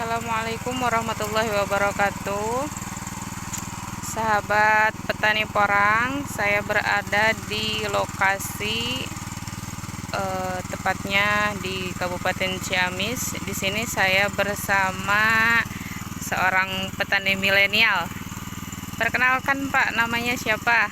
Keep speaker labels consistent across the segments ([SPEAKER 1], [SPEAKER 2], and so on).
[SPEAKER 1] Assalamualaikum warahmatullahi wabarakatuh. Sahabat petani porang, saya berada di lokasi tepatnya di Kabupaten Ciamis. Di sini saya bersama seorang petani milenial. Perkenalkan Pak, namanya siapa?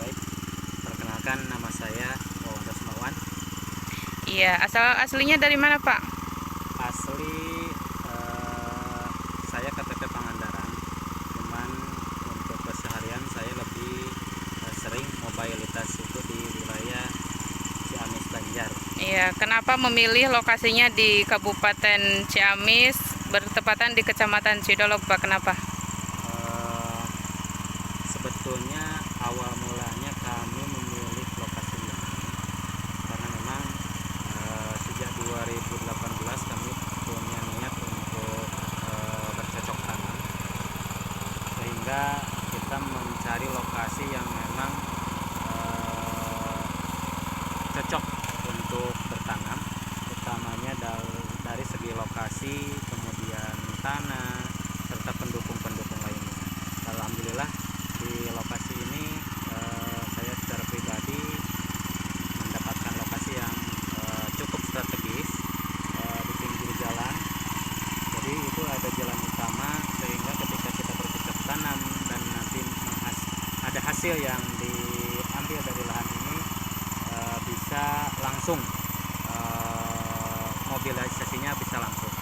[SPEAKER 2] Baik, perkenalkan nama saya Wawan Rosmawan.
[SPEAKER 1] Iya, aslinya dari mana Pak?
[SPEAKER 2] Asli saya KTP Pangandaran, cuman untuk keseharian saya lebih sering mobilitas itu di wilayah Ciamis Banjar.
[SPEAKER 1] Iya, kenapa memilih lokasinya di Kabupaten Ciamis bertepatan di Kecamatan Cidolog Pak? Kenapa?
[SPEAKER 2] Eh, Sebetulnya awal mulanya kami memilih lokasi ini karena memang sejak 2018 kami punya niat untuk bercocok tanam, sehingga kita mencari lokasi yang memang cocok untuk bertanam, utamanya dari segi lokasi, kemudian tanah, serta pendukung-pendukung lainnya. Alhamdulillah di lokasi ini saya secara pribadi mendapatkan lokasi yang cukup strategis di pinggir jalan. Jadi itu ada jalan utama, sehingga ketika kita bercocok tanam dan nanti ada hasil yang diambil dari lahan ini bisa langsung, mobilisasinya bisa langsung,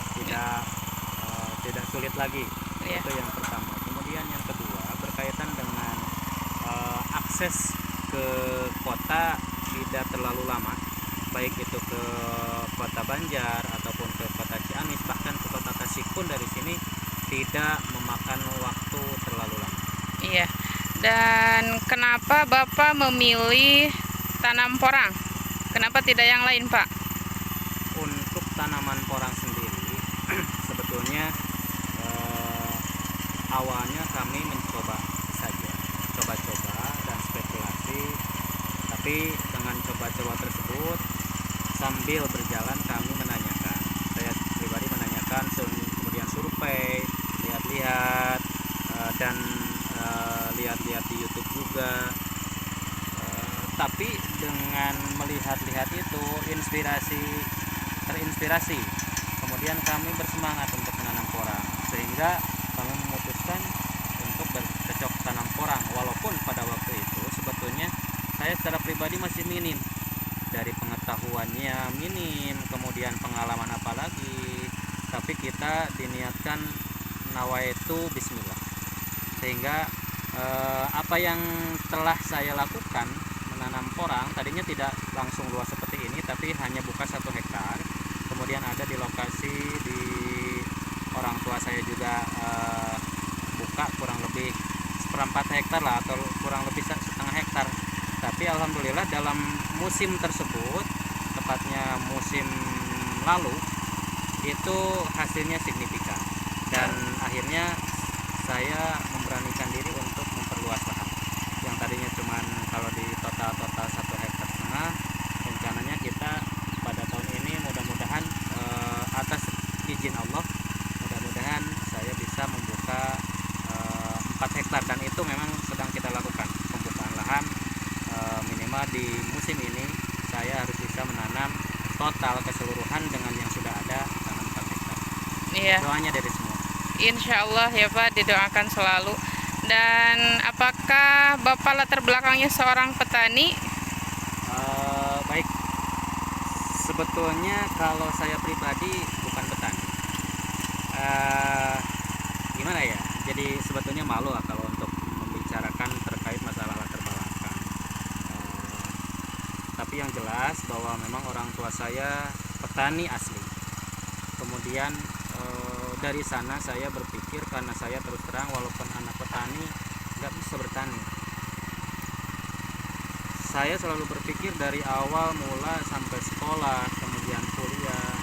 [SPEAKER 2] tidak sulit lagi.
[SPEAKER 1] Iya.
[SPEAKER 2] Itu yang pertama. Kemudian yang kedua berkaitan dengan akses ke kota tidak terlalu lama, baik itu ke kota Banjar ataupun ke kota Ciamis, bahkan ke kota Tasik pun dari sini tidak memakan waktu terlalu lama.
[SPEAKER 1] Iya. Dan kenapa Bapak memilih tanam porang? Kenapa tidak yang lain, Pak?
[SPEAKER 2] Untuk tanaman porang sendiri sebetulnya awalnya kami mencoba saja, coba-coba dan spekulasi, tapi dengan coba-coba tersebut sambil berjalan kami menanyakan, saya pribadi menanyakan, kemudian survei, lihat-lihat, dan lihat-lihat di YouTube juga. Tapi dengan melihat-lihat itu terinspirasi, kemudian kami bersemangat untuk menanam porang, sehingga kami memutuskan untuk bercocok tanam porang, walaupun pada waktu itu sebetulnya saya secara pribadi masih minim, dari pengetahuannya minim, kemudian pengalaman apalagi, tapi kita diniatkan nawaitu bismillah, sehingga apa yang telah saya lakukan menanam porang tadinya tidak langsung luas seperti ini, tapi hanya buka 1 hektar. Kemudian ada di lokasi di orang tua saya juga buka kurang lebih 1/4 hektar lah, atau kurang lebih 1/2 hektar. Tapi alhamdulillah dalam musim tersebut, tepatnya musim lalu, itu hasilnya signifikan, dan akhirnya saya memberanikan diri untuk memperluas lahan yang tadinya cuman, kalau di total 1,5 hektar, rencananya kita pada tahun ini mudah-mudahan atas izin Allah, mudah-mudahan saya bisa membuka 4 hektar, dan itu memang sedang kita lakukan pembukaan lahan. Minimal di musim ini saya harus bisa menanam total keseluruhan dengan yang sudah ada tanam 4 hektar.
[SPEAKER 1] Iya.
[SPEAKER 2] Doanya dari semua.
[SPEAKER 1] Insya Allah ya Pak, didoakan selalu. Dan apakah Bapak latar belakangnya seorang petani?
[SPEAKER 2] Baik, sebetulnya kalau saya pribadi bukan petani. Gimana ya? Jadi sebetulnya malu lah kalau untuk membicarakan terkait masalah latar belakang. Tapi yang jelas bahwa memang orang tua saya petani asli. Kemudian dari sana saya berpikir, karena saya terus terang walaupun anak petani nggak bisa bertani. Saya selalu berpikir dari awal mula sampai sekolah, kemudian kuliah,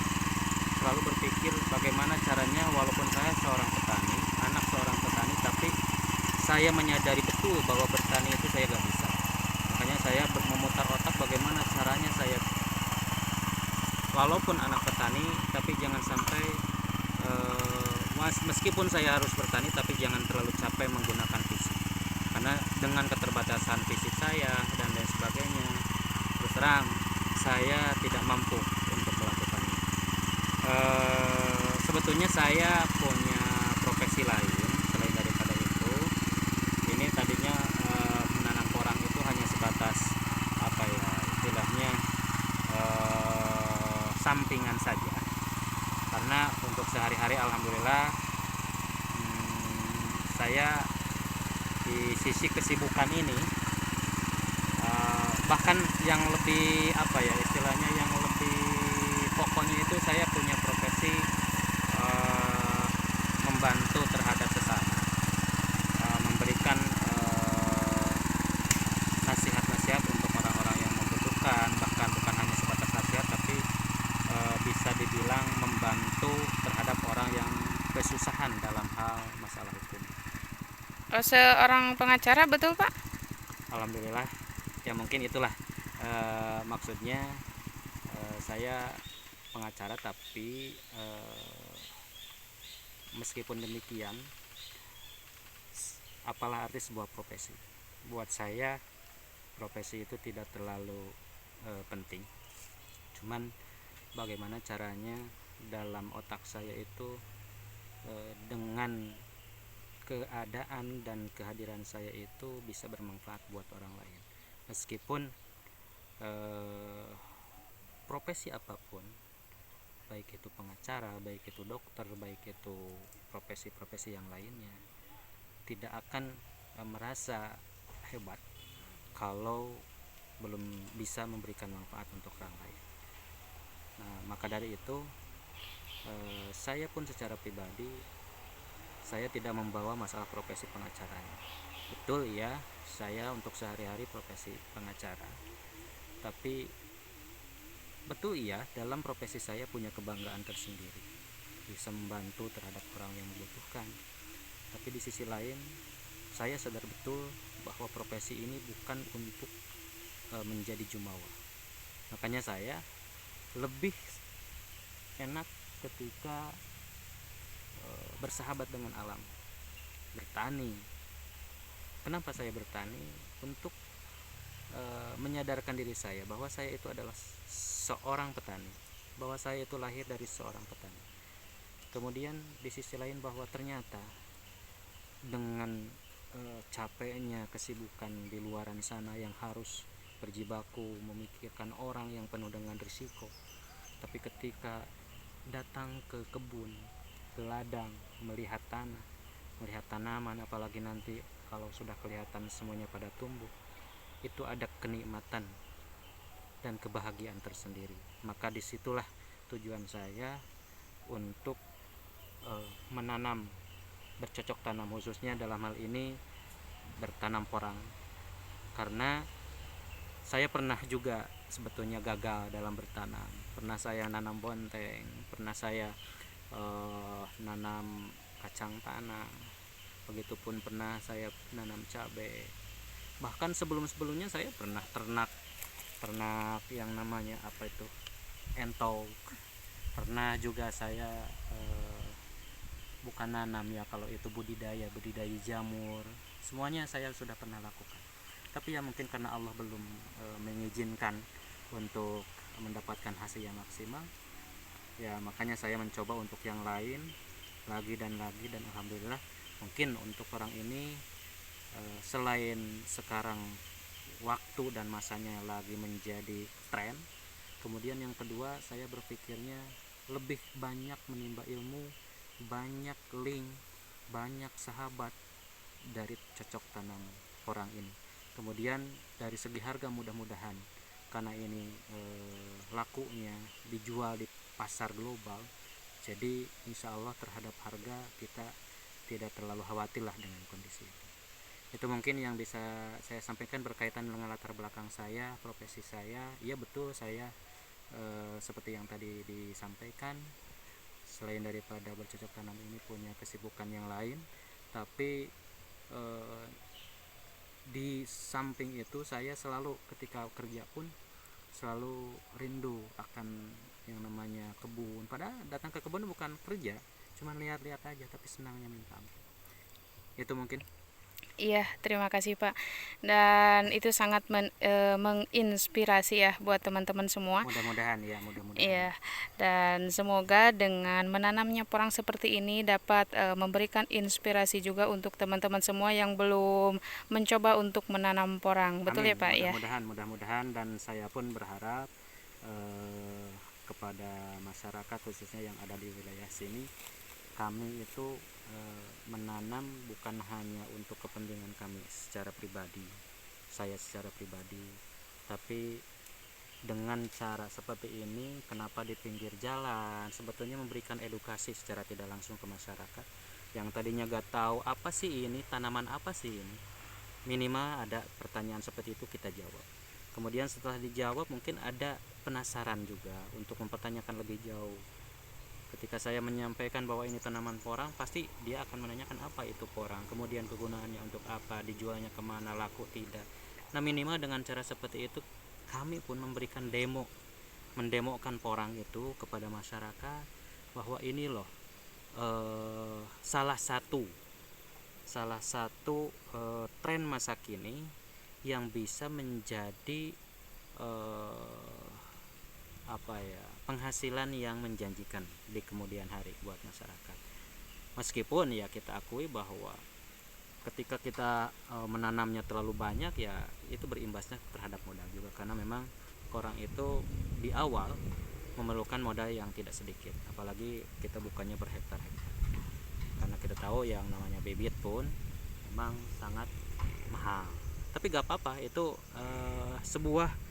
[SPEAKER 2] selalu berpikir bagaimana caranya, walaupun saya seorang petani, anak seorang petani, tapi saya menyadari betul bahwa bertani itu saya nggak bisa. Makanya saya memutar otak bagaimana caranya saya, walaupun anak petani, tapi jangan sampai meskipun saya harus bertani, tapi jangan terlalu capek menggunakan fisik, karena dengan keterbatasan fisik saya dan lain sebagainya, terus terang saya tidak mampu untuk melakukannya. Sebetulnya saya punya profesi lain selain daripada itu. Ini tadinya menanam porang itu hanya sebatas apa ya istilahnya, sampingan saja, karena untuk sehari-hari alhamdulillah saya di sisi kesibukan ini, bahkan yang lebih apa ya istilahnya, yang lebih pokoknya itu saya punya profesi membantu terhadap sesama, memberikan nasihat-nasihat untuk orang-orang yang membutuhkan, bahkan bukan hanya sebatas nasihat, tapi bisa dibilang membantu terhadap orang yang kesusahan dalam hal masalah hukum.
[SPEAKER 1] Oh, seorang pengacara betul Pak?
[SPEAKER 2] Alhamdulillah, ya mungkin itulah maksudnya, saya pengacara, tapi meskipun demikian, apalah arti sebuah profesi. Buat saya profesi itu tidak terlalu penting, cuman bagaimana caranya dalam otak saya itu dengan keadaan dan kehadiran saya itu bisa bermanfaat buat orang lain. Meskipun profesi apapun, baik itu pengacara, baik itu dokter, baik itu profesi-profesi yang lainnya, tidak akan merasa hebat kalau belum bisa memberikan manfaat untuk orang lain. Nah, maka dari itu saya pun secara pribadi, saya tidak membawa masalah profesi pengacara. Betul ya, saya untuk sehari-hari profesi pengacara, tapi betul iya, dalam profesi saya punya kebanggaan tersendiri, bisa membantu terhadap orang yang membutuhkan. Tapi di sisi lain, saya sadar betul bahwa profesi ini bukan untuk menjadi jumawa. Makanya saya lebih enak ketika bersahabat dengan alam, bertani. Kenapa saya bertani? Untuk menyadarkan diri saya bahwa saya itu adalah seorang petani, bahwa saya itu lahir dari seorang petani. Kemudian di sisi lain bahwa ternyata dengan capeknya kesibukan di luaran sana yang harus berjibaku memikirkan orang yang penuh dengan risiko, tapi ketika datang ke kebun, ke ladang, melihat tanah, melihat tanaman, apalagi nanti kalau sudah kelihatan semuanya pada tumbuh, itu ada kenikmatan dan kebahagiaan tersendiri. Maka disitulah tujuan saya untuk menanam, bercocok tanam, khususnya dalam hal ini bertanam porang. Karena saya pernah juga sebetulnya gagal dalam bertanam. Pernah saya nanam bonteng, pernah saya nanam kacang tanah, begitupun pernah saya nanam cabai. Bahkan sebelum-sebelumnya saya pernah ternak yang namanya apa itu, entok. Pernah juga saya bukan nanam ya, kalau itu budidaya jamur. Semuanya saya sudah pernah lakukan. Tapi ya mungkin karena Allah belum mengizinkan untuk mendapatkan hasil yang maksimal, ya makanya saya mencoba untuk yang lain lagi dan alhamdulillah mungkin untuk orang ini, selain sekarang waktu dan masanya lagi menjadi tren, kemudian yang kedua saya berpikirnya lebih banyak menimba ilmu, banyak link, banyak sahabat dari cocok tanam porang ini. Kemudian dari segi harga, mudah-mudahan karena ini lakunya dijual di pasar global, jadi insya Allah terhadap harga kita tidak terlalu khawatir lah dengan kondisi itu. Itu mungkin yang bisa saya sampaikan berkaitan dengan latar belakang saya, profesi saya. Iya betul, saya seperti yang tadi disampaikan, selain daripada bercocok tanam ini punya kesibukan yang lain, tapi di samping itu saya selalu ketika kerja pun selalu rindu akan yang namanya kebun. Padahal datang ke kebun bukan kerja, Cuma lihat-lihat aja tapi senangnya minta ampun. Itu mungkin.
[SPEAKER 1] Iya, terima kasih Pak. Dan itu sangat menginspirasi ya buat teman-teman semua.
[SPEAKER 2] Mudah-mudahan ya, mudah-mudahan.
[SPEAKER 1] Iya, dan semoga dengan menanamnya porang seperti ini dapat memberikan inspirasi juga untuk teman-teman semua yang belum mencoba untuk menanam porang. Betul
[SPEAKER 2] Amin.
[SPEAKER 1] ya Pak ya?
[SPEAKER 2] Mudah-mudahan dan saya pun berharap kepada masyarakat khususnya yang ada di wilayah sini, kami itu menanam bukan hanya untuk kepentingan kami secara pribadi, saya secara pribadi, tapi dengan cara seperti ini. Kenapa di pinggir jalan, sebetulnya memberikan edukasi secara tidak langsung ke masyarakat yang tadinya gak tahu apa sih ini, tanaman apa sih ini. Minimal ada pertanyaan seperti itu kita jawab, kemudian setelah dijawab mungkin ada penasaran juga untuk mempertanyakan lebih jauh. Ketika saya menyampaikan bahwa ini tanaman porang, pasti dia akan menanyakan apa itu porang, kemudian kegunaannya untuk apa, dijualnya kemana, laku tidak. Nah minimal dengan cara seperti itu kami pun memberikan mendemokan porang itu kepada masyarakat bahwa ini loh salah satu tren masa kini yang bisa menjadi penghasilan yang menjanjikan di kemudian hari buat masyarakat. Meskipun ya kita akui bahwa ketika kita menanamnya terlalu banyak, ya itu berimbasnya terhadap modal juga, karena memang porang itu di awal memerlukan modal yang tidak sedikit, apalagi kita bukannya berhektar-hektar, karena kita tahu yang namanya bibit pun memang sangat mahal. Tapi gak apa-apa, itu sebuah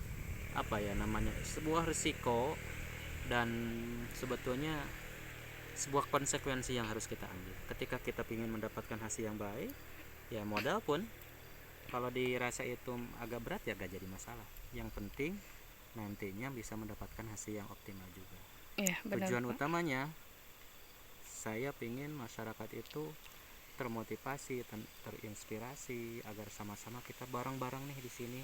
[SPEAKER 2] sebuah risiko dan sebetulnya sebuah konsekuensi yang harus kita ambil. Ketika kita ingin mendapatkan hasil yang baik, ya modal pun kalau dirasa itu agak berat ya gak jadi masalah. Yang penting nantinya bisa mendapatkan hasil yang optimal juga.
[SPEAKER 1] Iya, benar
[SPEAKER 2] Tujuan
[SPEAKER 1] Pak.
[SPEAKER 2] utamanya saya ingin masyarakat itu termotivasi, terinspirasi agar sama-sama kita bareng-bareng nih di sini.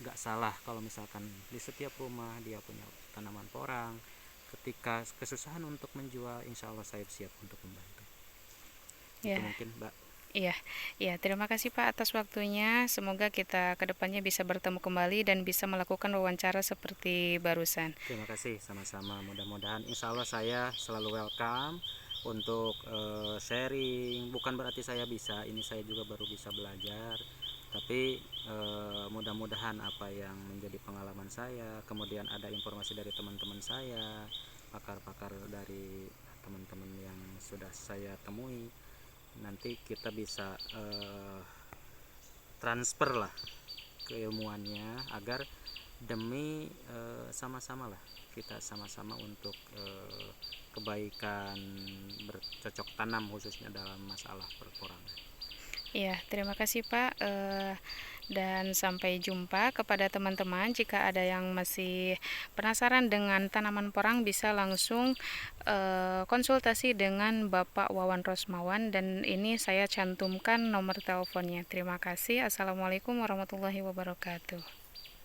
[SPEAKER 2] Gak salah kalau misalkan di setiap rumah dia punya tanaman porang. Ketika kesusahan untuk menjual, insya Allah saya siap untuk membantu. Itu
[SPEAKER 1] Ya,
[SPEAKER 2] mungkin Mbak.
[SPEAKER 1] iya, iya. Terima kasih Pak atas waktunya. Semoga kita kedepannya bisa bertemu kembali dan bisa melakukan wawancara seperti barusan.
[SPEAKER 2] Terima kasih, sama-sama. Mudah-mudahan insya Allah saya selalu welcome untuk sharing. Bukan berarti saya bisa, ini saya juga baru bisa belajar. Tapi mudah-mudahan apa yang menjadi pengalaman saya, kemudian ada informasi dari teman-teman saya, pakar-pakar dari teman-teman yang sudah saya temui, nanti kita bisa transfer lah keilmuannya agar demi sama-sama lah kita sama-sama untuk kebaikan bercocok tanam khususnya dalam masalah perporangan.
[SPEAKER 1] Iya, terima kasih Pak. Dan sampai jumpa kepada teman-teman. Jika ada yang masih penasaran dengan tanaman porang, bisa langsung konsultasi dengan Bapak Wawan Rosmawan. Dan ini saya cantumkan nomor teleponnya. Terima kasih. Assalamualaikum warahmatullahi wabarakatuh.